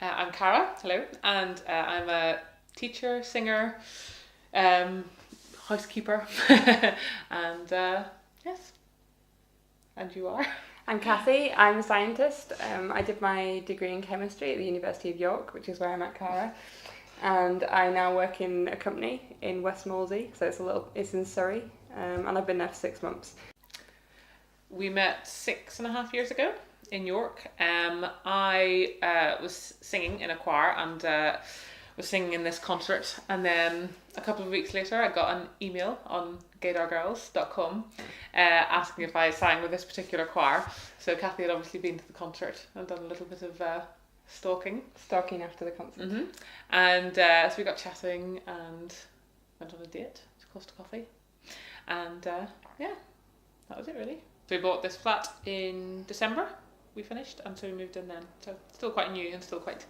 I'm Cara, hello, and I'm a teacher, singer, housekeeper, and yes, and you are? I'm Cathy, I'm a scientist. I did my degree in chemistry at the University of York, which is where I met Cara, and I now work in a company in West Molesey, so it's in Surrey, and I've been there for 6 months. We met 6.5 years ago in York. I was singing in a choir and was singing in this concert, and then a couple of weeks later I got an email on gaydargirls.com asking if I sang with this particular choir. So Cathy had obviously been to the concert and done a little bit of stalking After the concert. Mm-hmm. And so we got chatting and went on a date to Costa Coffee, and yeah, that was it really. So we bought this flat in December, we finished, and so we moved in then. So still quite new and still quite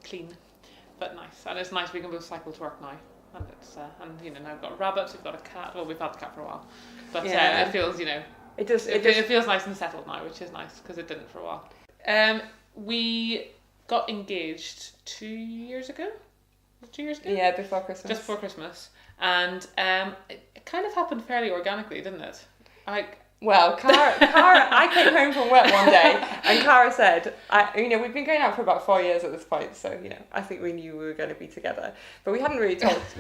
clean, but nice. And it's nice we can both cycle to work now. And it's and you know, now we've got rabbits, we've got a cat. Well, we've had the cat for a while, but it feels, you know, it feels nice and settled now, which is nice because it didn't for a while. We got engaged 2 years ago. 2 years ago? Yeah, before Christmas. Just before Christmas, and it kind of happened fairly organically, didn't it? Well, Cara, I came home from work one day and Cara said, we've been going out for about 4 years at this point, so, I think we knew we were going to be together. But we hadn't really talked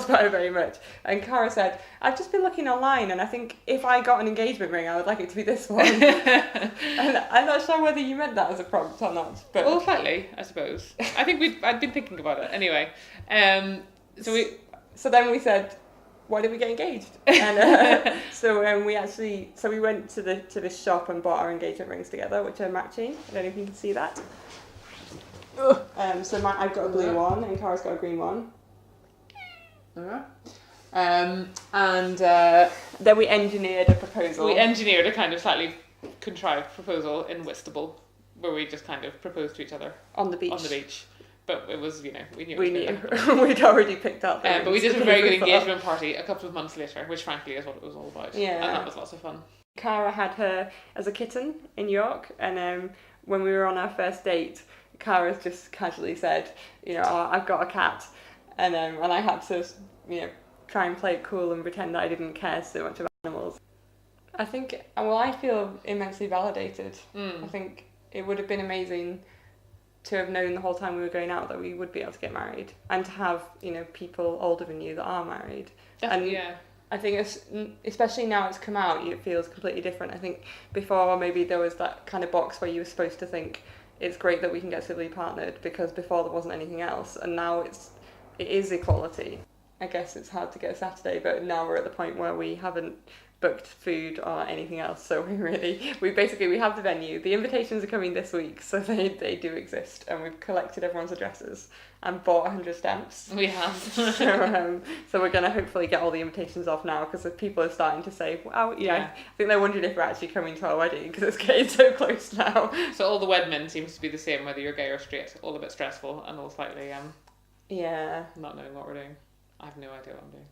about it very much. And Cara said, I've just been looking online and I think if I got an engagement ring, I would like it to be this one. And I'm not sure whether you meant that as a prompt or not. But well, slightly, I suppose. I think I'd been thinking about it anyway. So then we said, why did we get engaged? And so we went to this shop and bought our engagement rings together, which are matching. I don't know if you can see that. So I've got a blue one and Cara's got a green one. And then we engineered a proposal. We engineered a kind of slightly contrived proposal in Whitstable, where we just kind of proposed to each other on the beach. But it was, we knew. We'd already picked up. But we did a very good engagement party a couple of months later, which frankly is what it was all about. Yeah. And that was lots of fun. Cara had her as a kitten in York, and when we were on our first date, Cara just casually said, I've got a cat, and I had to, try and play it cool and pretend that I didn't care so much about animals. I feel immensely validated. I think it would have been amazing to have known the whole time we were going out that we would be able to get married, and to have people older than you that are married. Definitely, yeah. I think especially now it's come out, it feels completely different. I think before maybe there was that kind of box where you were supposed to think it's great that we can get civilly partnered, because before there wasn't anything else, and now it is equality. I guess it's hard to get a Saturday, but now we're at the point where we haven't booked food or anything else, so we have the venue. The invitations are coming this week, so they do exist, and we've collected everyone's addresses and bought 100 stamps. We have. So we're going to hopefully get all the invitations off now, because people are starting to say, wow, I think they're wondering if we're actually coming to our wedding, because it's getting so close now. So all the wedmen seems to be the same, whether you're gay or straight, all a bit stressful and all slightly not knowing what we're doing. I have no idea what I'm doing.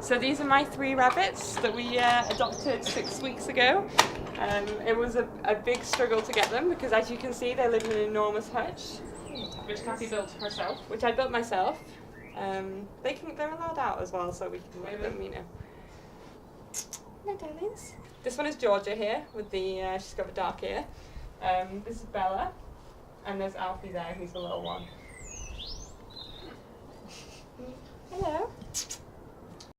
So these are my 3 rabbits that we adopted 6 weeks ago. It was a big struggle to get them, because as you can see they live in an enormous hutch. Which Cathy built herself. Which I built myself. They're allowed out as well, so we can let them, No, darlings. This one is Georgia here, with she's got the dark ear. This is Bella, and there's Alfie there, who's the little one.